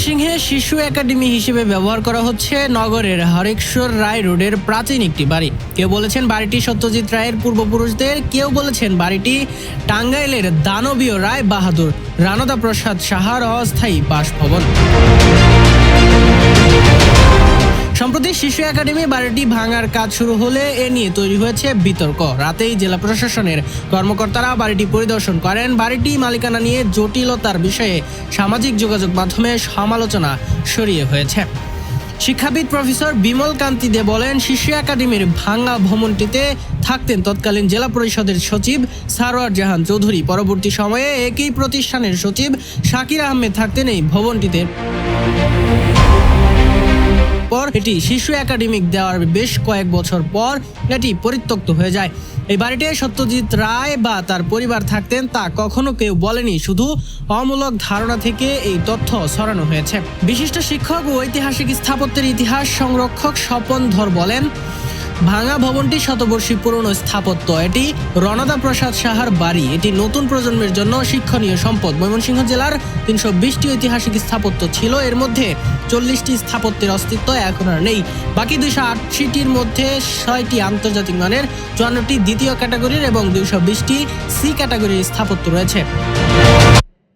ময়মনসিংহে শিশু একাডেমি হিসেবে ব্যবহার করা হচ্ছে নগরের হরেশ্বর রায় রোডের প্রাচীন একটি বাড়ি। কেউ বলেছেন বাড়িটি সত্যজিৎ রায়ের পূর্বপুরুষদের, কেউ বলেছেন বাড়িটি টাঙ্গাইলের দানবীয় রায় বাহাদুর রানদা প্রসাদ সাহার অস্থায়ী বাসভবন। সম্প্রতি শিশু একাডেমি বাড়িটি ভাঙার কাজ শুরু হলে এ নিয়ে তৈরি হয়েছে বিতর্ক। রাতেই জেলা প্রশাসনের কর্মকর্তারা বাড়িটি পরিদর্শন করেন। বাড়িটি মালিকানা নিয়ে জটিলতার বিষয়ে সামাজিক যোগাযোগ মাধ্যমে সমালোচনা ছড়িয়ে হয়েছে। শিক্ষাবিদ প্রফেসর বিমল কান্তি দে বলেন, শিশু একাডেমির ভাঙা ভবনটিতে থাকতেন তৎকালীন জেলা পরিষদের সচিব সারোয়ার জাহান চৌধুরী। পরবর্তী সময়ে একই প্রতিষ্ঠানের সচিব শাকির আহমেদ থাকতেন এই ভবনটিতে। এটি শিশু একাডেমিক দেওয়ার বেশ কয়েক বছর পর এটি পরিত্যক্ত হয়ে যায়। এই বাড়িতে সত্যজিৎ রায় বা তার পরিবার থাকতেন তা কখনো কেউ বলেনি, শুধু অমূলক ধারণা থেকে এই তথ্য ছড়ানো হয়েছে। বিশিষ্ট শিক্ষক ও ঐতিহাসিক স্থাপত্যের ইতিহাস সংরক্ষক স্বপন ধর বলেন, ভাঙা ভবনটি শতবর্ষী পুরনো স্থাপত্য। এটি রণদা প্রসাদ সাহার বাড়ি। এটি নতুন প্রজন্মের জন্য শিক্ষণীয় সম্পদ। ময়মনসিংহ জেলার 320টি ঐতিহাসিক স্থাপত্য ছিল, এর মধ্যে 40টি স্থাপত্যের অস্তিত্ব এখন আর নেই। বাকি 280টির মধ্যে 6টি আন্তর্জাতিক মানের, 54টি দ্বিতীয় ক্যাটাগরির এবং 220টি সি ক্যাটাগরির স্থাপত্য রয়েছে।